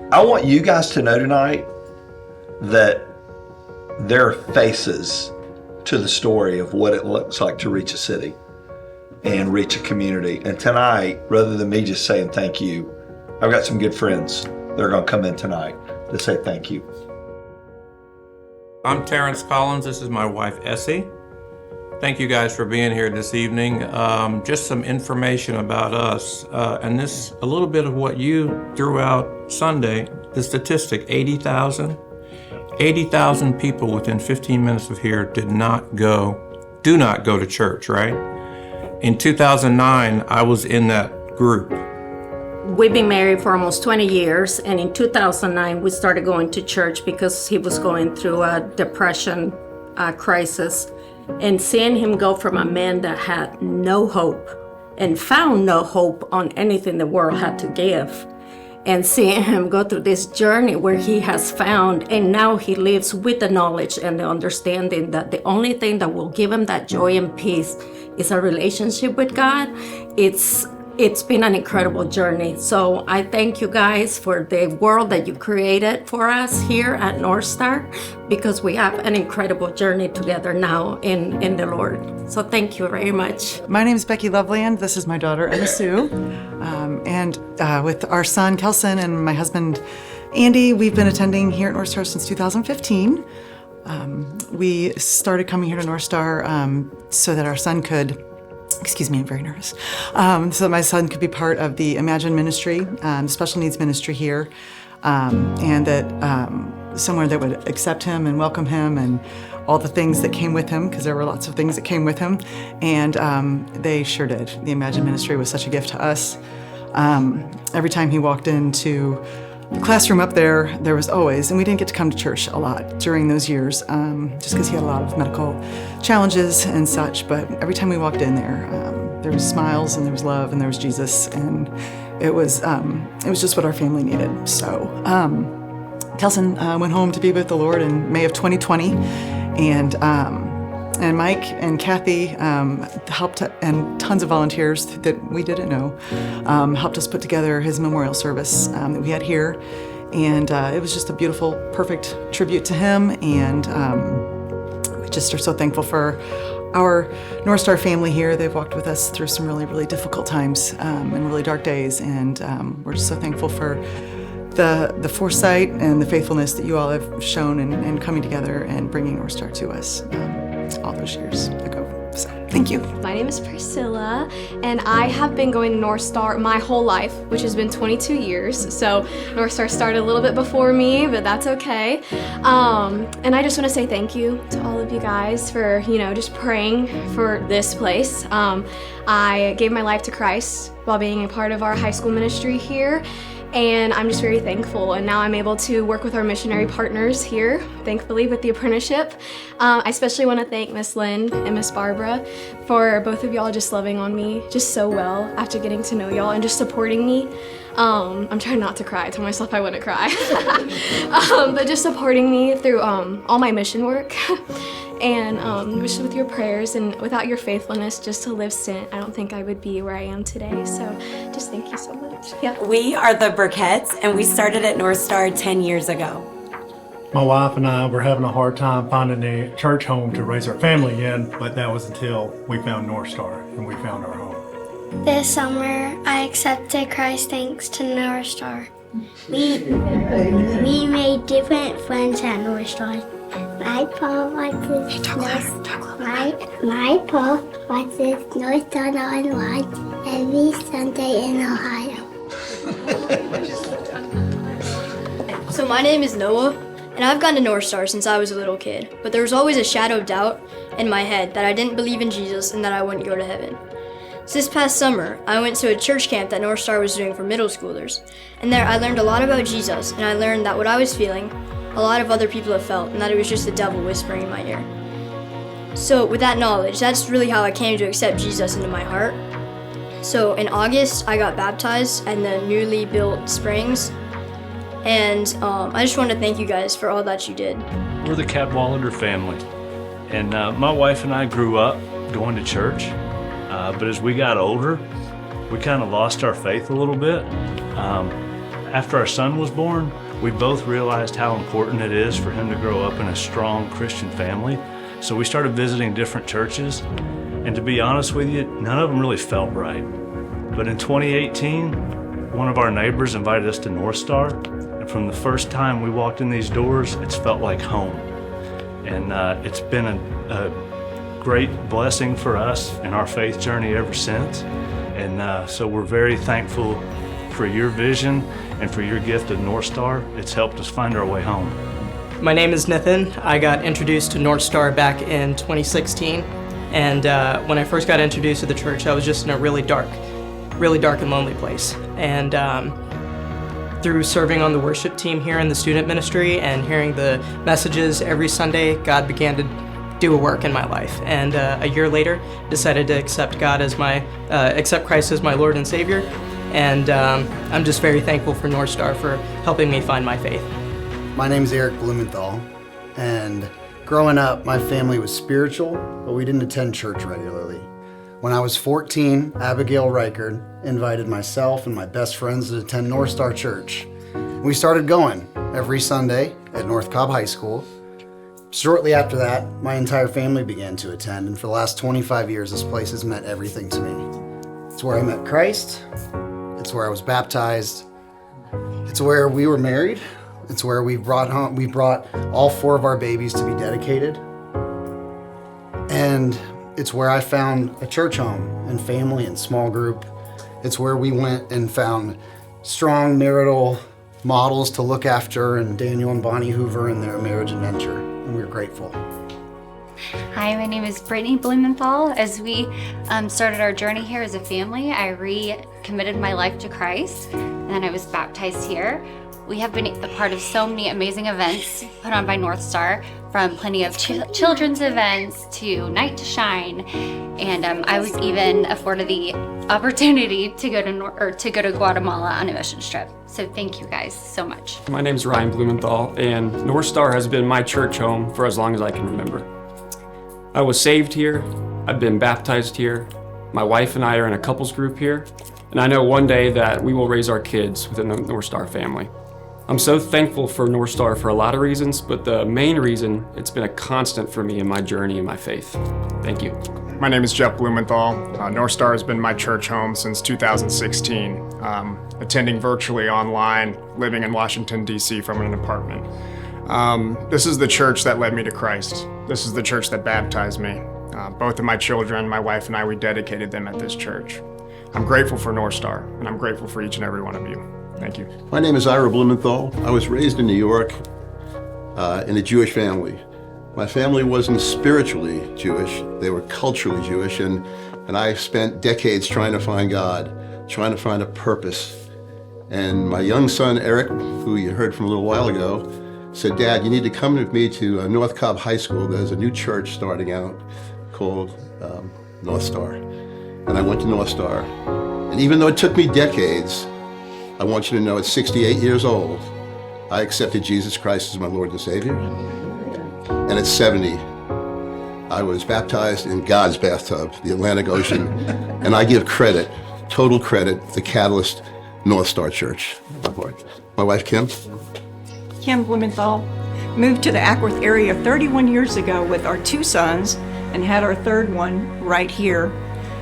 I want you guys to know tonight that there are faces to the story of what it looks like to reach a city and reach a community. And tonight, rather than me just saying thank you, I've got some good friends that are going to come in tonight to say thank you. I'm Terrence Collins. This is my wife, Essie. Thank you guys for being here this evening. Just some information about us, and this a little bit of what you threw out Sunday, the statistic, 80,000. 80,000 people within 15 minutes of here do not go to church, right? In 2009, I was in that group. We've been married for almost 20 years, and in 2009, we started going to church because he was going through a depression crisis. And seeing him go from a man that had no hope and found no hope on anything the world had to give, and seeing him go through this journey where he has found, and now he lives with the knowledge and the understanding that the only thing that will give him that joy and peace is a relationship with God. It's been an incredible journey. So I thank you guys for the world that you created for us here at NorthStar, because we have an incredible journey together now in the Lord. So thank you very much. My name is Becky Loveland. This is my daughter, Emma Sue. And with our son, Kelson, and my husband, Andy, we've been attending here at NorthStar since 2015. We started coming here to NorthStar so that our son could, excuse me, I'm very nervous, so that my son could be part of the Imagine ministry, special needs ministry here, and that somewhere that would accept him and welcome him and all the things that came with him, because there were lots of things that came with him, and they sure did. The Imagine ministry was such a gift to us. Every time he walked into the classroom up there, there was always, and we didn't get to come to church a lot during those years, just because he had a lot of medical challenges and such, but every time we walked in there was smiles and there was love and there was Jesus, and it was just what our family needed. So Kelson went home to be with the Lord in May of 2020, and Mike and Kathy helped, and tons of volunteers that we didn't know helped us put together his memorial service that we had here. And it was just a beautiful, perfect tribute to him. And we just are so thankful for our NorthStar family here. They've walked with us through some really, really difficult times and really dark days. And we're just so thankful for the foresight and the faithfulness that you all have shown in coming together and bringing NorthStar to us all those years ago. So, thank you. My name is Priscilla, and I have been going to NorthStar my whole life, which has been 22 years. So NorthStar started a little bit before me, but that's okay. And I just want to say thank you to all of you guys for, just praying for this place. I gave my life to Christ while being a part of our high school ministry here. And I'm just very thankful, and now I'm able to work with our missionary partners here, thankfully, with the apprenticeship. I especially want to thank Miss Lynn and Miss Barbara for both of y'all just loving on me just so well after getting to know y'all and just supporting me. I'm trying not to cry. I told myself I wouldn't cry. But just supporting me through all my mission work. And just with your prayers and without your faithfulness just to live sent, I don't think I would be where I am today. So just thank you so much. Yeah. We are the Burketts, and we started at NorthStar 10 years ago. My wife and I were having a hard time finding a church home to raise our family in, but that was until we found NorthStar and we found our home. This summer, I accepted Christ thanks to NorthStar. We made different friends at NorthStar. My Paul watches NorthStar online every Sunday in Ohio. So my name is Noah, and I've gone to NorthStar since I was a little kid, but there was always a shadow of doubt in my head that I didn't believe in Jesus and that I wouldn't go to heaven. So this past summer, I went to a church camp that NorthStar was doing for middle schoolers, and there I learned a lot about Jesus, and I learned that what I was feeling, a lot of other people have felt, and that it was just the devil whispering in my ear. So with that knowledge, that's really how I came to accept Jesus into my heart. So in August, I got baptized in the newly built Springs, and I just want to thank you guys for all that you did. We're the Cadwallander family, and my wife and I grew up going to church, but as we got older, we kind of lost our faith a little bit. after our son was born, we both realized how important it is for him to grow up in a strong Christian family. So we started visiting different churches, and to be honest with you, none of them really felt right. But in 2018, one of our neighbors invited us to NorthStar, and from the first time we walked in these doors, it's felt like home. And it's been a great blessing for us in our faith journey ever since. And so we're very thankful for your vision and for your gift of NorthStar. It's helped us find our way home. My name is Nathan. I got introduced to NorthStar back in 2016. And when I first got introduced to the church, I was just in a really dark and lonely place. And through serving on the worship team here in the student ministry and hearing the messages every Sunday, God began to do a work in my life. And a year later, decided to accept Christ as my Lord and Savior. And I'm just very thankful for NorthStar for helping me find my faith. My name's Eric Blumenthal, and growing up, my family was spiritual, but we didn't attend church regularly. When I was 14, Abigail Reichard invited myself and my best friends to attend NorthStar Church. We started going every Sunday at North Cobb High School. Shortly after that, my entire family began to attend, and for the last 25 years, this place has meant everything to me. It's where I met Christ. It's where I was baptized. It's where we were married. It's where we brought all 4 of our babies to be dedicated. And it's where I found a church home and family and small group. It's where we went and found strong marital models to look after, and Daniel and Bonnie Hoover in their marriage adventure. And we're grateful. Hi, my name is Brittany Blumenthal. As we started our journey here as a family, I recommitted my life to Christ, and then I was baptized here. We have been a part of so many amazing events put on by NorthStar, from plenty of children's events to Night to Shine, and I was even afforded the opportunity to go to Guatemala on a mission trip. So thank you guys so much. My name is Ryan Blumenthal, and NorthStar has been my church home for as long as I can remember. I was saved here, I've been baptized here, my wife and I are in a couples group here, and I know one day that we will raise our kids within the NorthStar family. I'm so thankful for NorthStar for a lot of reasons, but the main reason, it's been a constant for me in my journey and my faith. Thank you. My name is Jeff Blumenthal. NorthStar has been my church home since 2016, attending virtually online, living in Washington, D.C. from an apartment. This is the church that led me to Christ. This is the church that baptized me. Both of my children, my wife and I, we dedicated them at this church. I'm grateful for NorthStar, and I'm grateful for each and every one of you. Thank you. My name is Ira Blumenthal. I was raised in New York in a Jewish family. My family wasn't spiritually Jewish, they were culturally Jewish, and I spent decades trying to find God, trying to find a purpose. And my young son, Eric, who you heard from a little while ago, said, "Dad, you need to come with me to North Cobb High School. There's a new church starting out called NorthStar." And I went to NorthStar. And even though it took me decades, I want you to know at 68 years old, I accepted Jesus Christ as my Lord and Savior. And at 70, I was baptized in God's bathtub, the Atlantic Ocean. And I give credit, total credit, to Catalyst NorthStar Church. My wife, Kim. Kim Blumenthal. Moved to the Ackworth area 31 years ago with our 2 sons and had our 3rd one right here.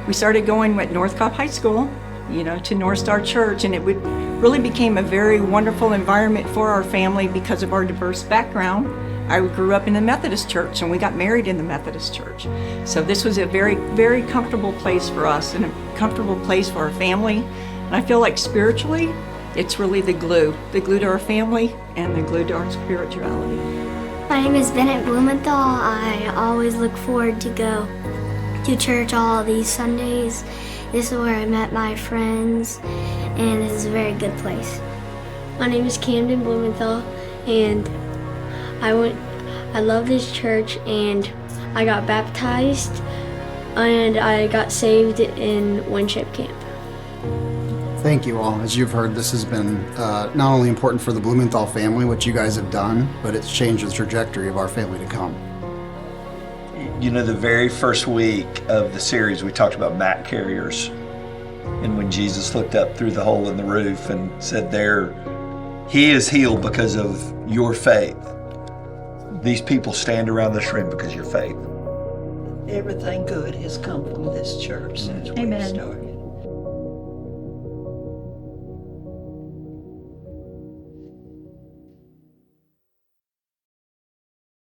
We started going at North Cobb High School, to NorthStar Church, and it really became a very wonderful environment for our family because of our diverse background. I grew up in the Methodist church, and we got married in the Methodist church. So this was a very, very comfortable place for us and a comfortable place for our family. And I feel like spiritually, it's really the glue to our family and the glue to our spirituality. My name is Bennett Blumenthal. I always look forward to go to church all these Sundays. This is where I met my friends, and this is a very good place. My name is Camden Blumenthal, and I love this church, and I got baptized, and I got saved in Winship Camp. Thank you all. As you've heard, this has been not only important for the Blumenthal family, what you guys have done, but it's changed the trajectory of our family to come. The very first week of the series, we talked about mat carriers. And when Jesus looked up through the hole in the roof and said, there He is healed because of your faith. These people stand around this room because of your faith. Everything good has come from this church since we started.